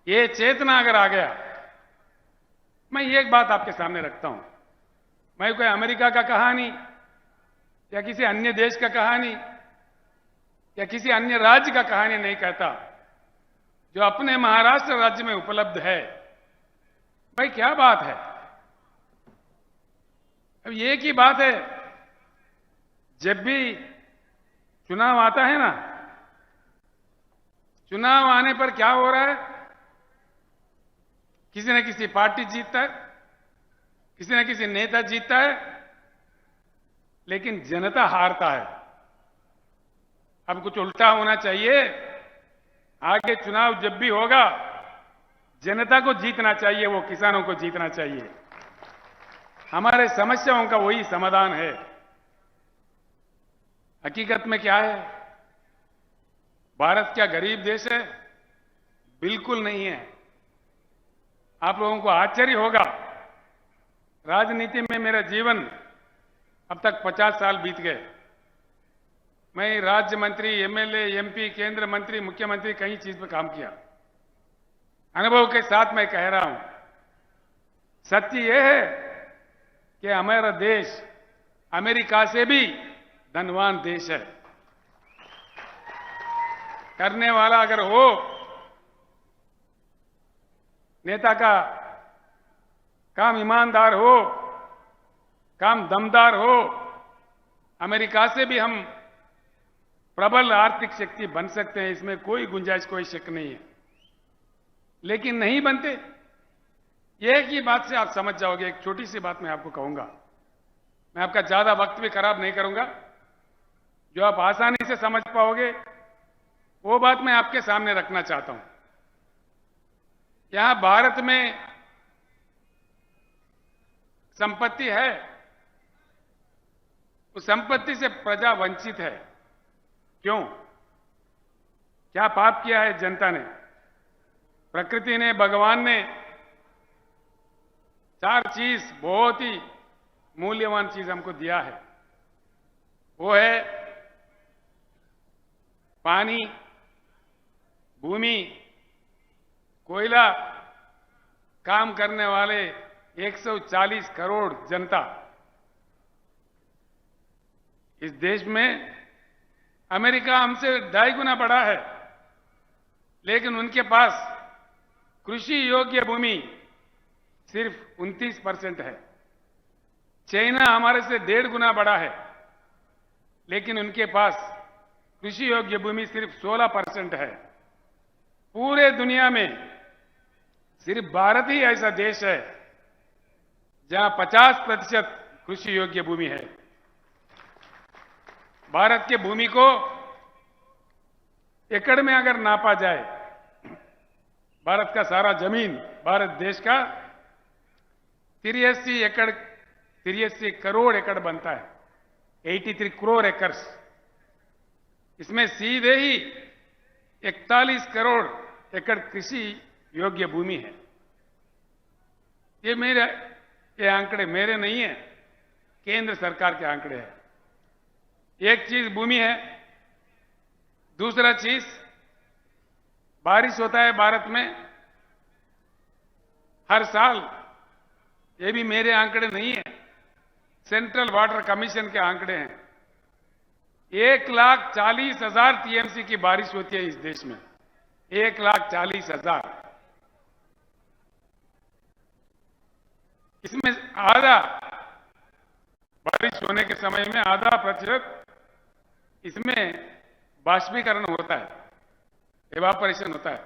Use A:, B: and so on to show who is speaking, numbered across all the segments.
A: ये चेतना अगर आ गया, मैं ये एक बात आपके सामने रखता हूं, मैं कोई अमेरिका का कहानी या किसी अन्य देश का कहानी या किसी अन्य राज्य का कहानी नहीं कहता। जो अपने महाराष्ट्र राज्य में उपलब्ध है, भाई क्या बात है। अब एक ही बात है, जब भी चुनाव आता है ना, चुनाव आने पर क्या हो रहा है, किसी न किसी पार्टी जीतता है, किसी न किसी नेता जीतता है, लेकिन जनता हारता है। अब कुछ उल्टा होना चाहिए, आगे चुनाव जब भी होगा जनता को जीतना चाहिए, वो किसानों को जीतना चाहिए। हमारे समस्याओं का वही समाधान है। हकीकत में क्या है, भारत क्या गरीब देश है? बिल्कुल नहीं है। आप लोगों को आश्चर्य होगा, राजनीति में मेरा जीवन अब तक 50 साल बीत गए। मैं राज्य मंत्री, एमएलए, एमपी, केंद्र मंत्री, मुख्यमंत्री, कई चीज पर काम किया। अनुभव के साथ मैं कह रहा हूं, सत्य यह है कि हमारा देश अमेरिका से भी धनवान देश है। करने वाला अगर हो, नेता का काम ईमानदार हो, काम दमदार हो, अमेरिका से भी हम प्रबल आर्थिक शक्ति बन सकते हैं, इसमें कोई गुंजाइश, कोई शक नहीं है। लेकिन नहीं बनते। एक ही बात से आप समझ जाओगे। एक छोटी सी बात मैं आपको कहूंगा, मैं आपका ज्यादा वक्त भी खराब नहीं करूंगा, जो आप आसानी से समझ पाओगे वो बात मैं आपके सामने रखना चाहता हूं। यहां भारत में संपत्ति है, उस संपत्ति से प्रजा वंचित है। क्यों? क्या पाप किया है जनता ने? प्रकृति ने, भगवान ने 4 चीज, बहुत ही मूल्यवान चीज हमको दिया है। वो है पानी, भूमि, कोयला, काम करने वाले 140 करोड़ जनता। इस देश में अमेरिका हमसे 2.5 गुना बड़ा है, लेकिन उनके पास कृषि योग्य भूमि सिर्फ 29% है। चाइना हमारे से 1.5 गुना बड़ा है, लेकिन उनके पास कृषि योग्य भूमि सिर्फ 16% है। पूरे दुनिया में सिर्फ भारत ही ऐसा देश है जहां 50% कृषि योग्य भूमि है। भारत के भूमि को एकड़ में अगर नापा जाए, भारत का सारा जमीन, भारत देश का 83 करोड़ एकड़ बनता है, 83 करोड़ एकर्स। इसमें सीधे ही 41 करोड़ एकड़ कृषि योग्य भूमि है। ये आंकड़े मेरे नहीं है, केंद्र सरकार के आंकड़े हैं। एक चीज भूमि है, दूसरा चीज बारिश होता है भारत में हर साल। ये भी मेरे आंकड़े नहीं है, सेंट्रल वाटर कमीशन के आंकड़े हैं। 1,40,000 टीएमसी की बारिश होती है इस देश में, 1,40,000। इसमें आधा बारिश होने के समय में आधा प्रतिशत इसमें बाष्पीकरण होता है, इवापोरेशन होता है।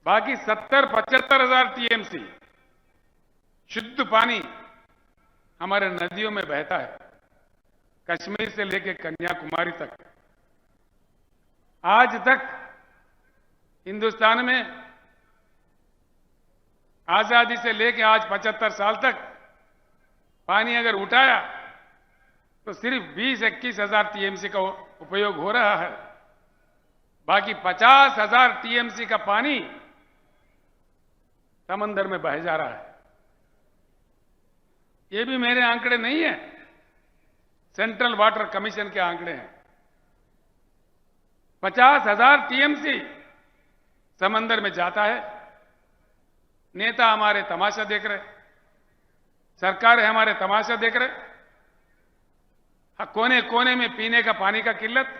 A: बाकी 70-75,000 टीएमसी शुद्ध पानी हमारे नदियों में बहता है, कश्मीर से लेकर कन्याकुमारी तक। आज तक हिंदुस्तान में आजादी से लेकर आज 75 साल तक पानी अगर उठाया तो सिर्फ 20-21,000 टीएमसी का उपयोग हो रहा है। बाकी 50,000 टीएमसी का पानी समंदर में बह जा रहा है। ये भी मेरे आंकड़े नहीं है, सेंट्रल वाटर कमीशन के आंकड़े हैं। 50,000 टीएमसी समंदर में जाता है, नेता हमारे तमाशा देख रहे, सरकार है हमारे तमाशा देख रहे, कोने कोने में पीने का पानी का किल्लत।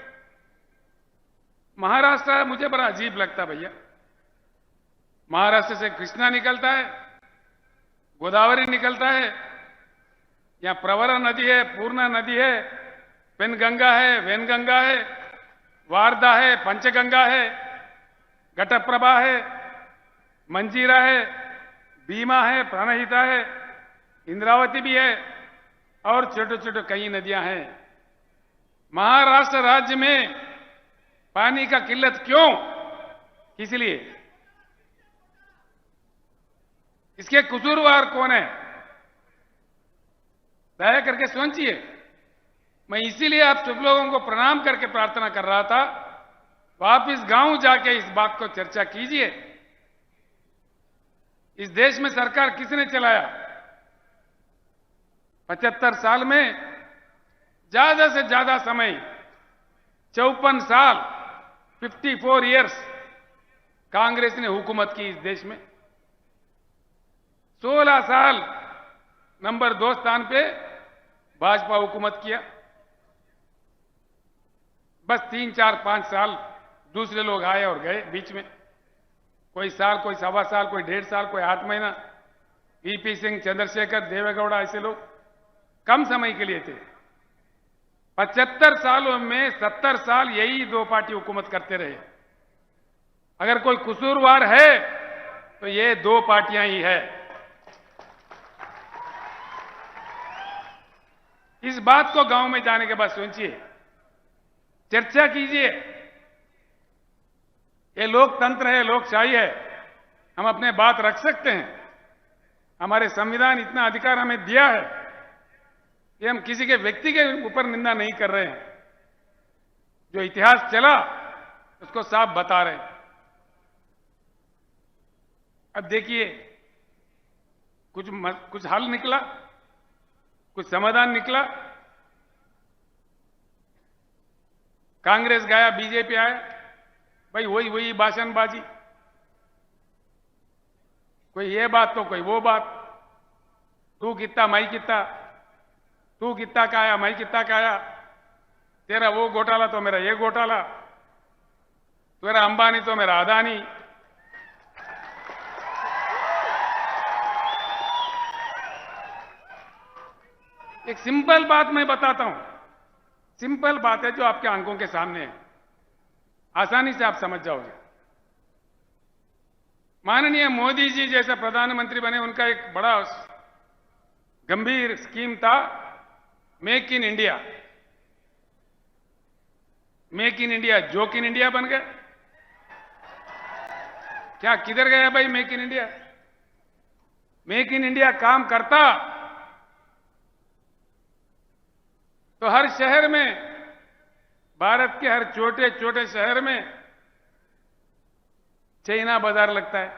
A: महाराष्ट्र मुझे बड़ा अजीब लगता भैया। महाराष्ट्र से कृष्णा निकलता है, गोदावरी निकलता है, यहां प्रवरा नदी है, पूर्णा नदी है, पेनगंगा है, वेनगंगा है, वारदा है, पंचगंगा है, घटप्रभा है, मंजीरा है, भीमा है, प्राणहिता है, इंद्रावती भी है और छोटे छोटे कई नदियां हैं। महाराष्ट्र राज्य में पानी का किल्लत क्यों? इसलिए इसके कसूरवार कौन है? दया करके सोचिए। मैं इसीलिए आप सब लोगों को प्रणाम करके प्रार्थना कर रहा था, वापिस गांव जाके इस बात को चर्चा कीजिए। इस देश में सरकार किसने चलाया? 75 साल में ज्यादा से ज्यादा समय 54 साल 54 इयर्स कांग्रेस ने हुकूमत की इस देश में। 16 साल नंबर 2 स्थान पे भाजपा हुकूमत किया। बस 3, 4, 5 साल दूसरे लोग आए और गए बीच में, कोई साल, कोई सवा साल, कोई 1.5 साल, कोई 8 महीना। वीपी सिंह, चंद्रशेखर, देवेगौड़ा ऐसे लोग कम समय के लिए थे। 75 सालों में 70 साल यही 2 पार्टी हुकूमत करते रहे। अगर कोई कसूरवार है तो ये 2 पार्टियां ही है। इस बात को गांव में जाने के बाद सोचिए, चर्चा कीजिए। ये लोकतंत्र है, लोकशाही है, हम अपने बात रख सकते हैं। हमारे संविधान इतना अधिकार हमें दिया है कि हम किसी के व्यक्ति के ऊपर निंदा नहीं कर रहे हैं। जो इतिहास चला उसको साफ बता रहे हैं। अब देखिए, कुछ हल निकला, कुछ समाधान निकला। कांग्रेस गया, बीजेपी आया, भाई वही भाषणबाजी, कोई ये बात तो कोई वो बात। तू कितना मैं कितना, तू कितना का आया मैं कितना का आया, तेरा वो घोटाला तो मेरा ये घोटाला, तेरा अंबानी तो मेरा अदानी। एक सिंपल बात मैं बताता हूं, सिंपल बात है जो आपके आंखों के सामने है, आसानी से आप समझ जाओगे। माननीय मोदी जी जैसा प्रधानमंत्री बने, उनका एक बड़ा गंभीर स्कीम था make in India. Make in India joke in India बन गया। क्या किधर गया भाई make in India? Make in India काम करता तो हर शहर में, भारत के हर छोटे छोटे शहर में चाइना बाजार लगता है।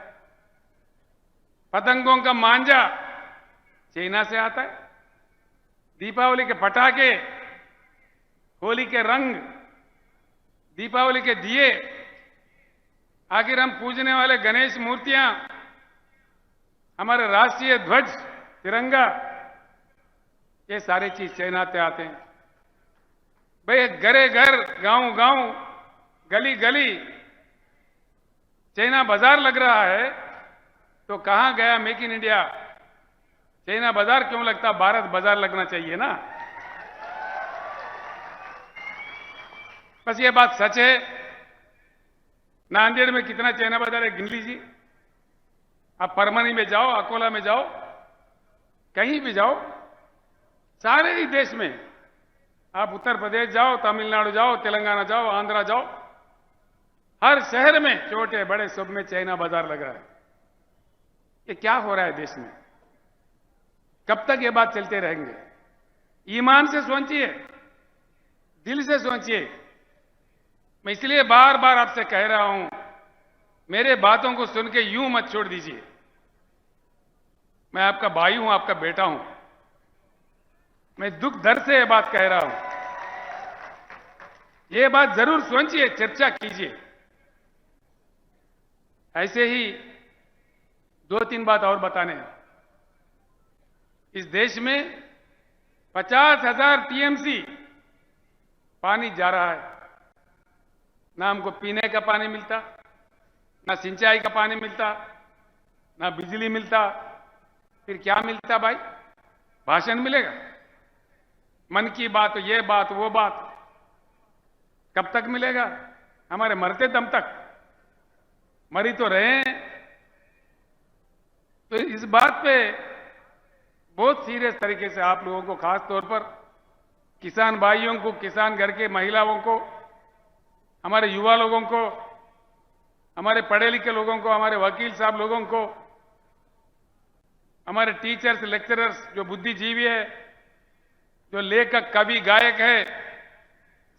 A: पतंगों का मांझा चाइना से आता है। दीपावली के पटाखे, होली के रंग, दीपावली के दिए, आखिर हम पूजने वाले गणेश मूर्तियां, हमारे राष्ट्रीय ध्वज तिरंगा, ये सारी चीज चाइना से आते हैं। भाई घरे घर, गांव गांव, गली गली चाइना बाजार लग रहा है, तो कहां गया मेक इन इंडिया? चाइना बाजार क्यों लगता? भारत बाजार लगना चाहिए ना। बस ये बात सच है। नांदेड़ में कितना चाइना बाजार है गिन लीजिए। आप परमनी में जाओ, अकोला में जाओ, कहीं भी जाओ, सारे ही देश में, आप उत्तर प्रदेश जाओ, तमिलनाडु जाओ, तेलंगाना जाओ, आंध्रा जाओ, हर शहर में छोटे बड़े सब में चाइना बाजार लग रहा है। ये क्या हो रहा है देश में? कब तक ये बात चलते रहेंगे? ईमान से सोचिए, दिल से सोचिए। मैं इसलिए बार बार आपसे कह रहा हूं, मेरे बातों को सुन के यूं मत छोड़ दीजिए। मैं आपका भाई हूं, आपका बेटा हूं। मैं दुख दर्द से ये बात कह रहा हूं। ये बात जरूर सोचिए, चर्चा कीजिए। ऐसे ही 2-3 बात और बताने हैं। इस देश में 50,000 टीएमसी पानी जा रहा है। ना हमको पीने का पानी मिलता, ना सिंचाई का पानी मिलता, ना बिजली मिलता। फिर क्या मिलता भाई? भाषण मिलेगा, मन की बात, ये बात, वो बात। कब तक मिलेगा? हमारे मरते दम तक। मरी तो रहे हैं। तो इस बात पे बहुत सीरियस तरीके से आप लोगों को, खास तौर पर किसान भाइयों को, किसान घर के महिलाओं को, हमारे युवा लोगों को, हमारे पढ़े लिखे लोगों को, हमारे वकील साहब लोगों को, हमारे टीचर्स, लेक्चरर्स जो बुद्धिजीवी है, जो लेखक, कवि, गायक है,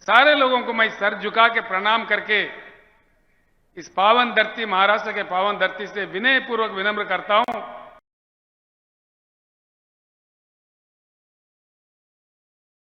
A: सारे लोगों को मैं सर झुका के प्रणाम करके इस पावन धरती, महाराष्ट्र के पावन धरती से विनय पूर्वक विनम्र करता हूं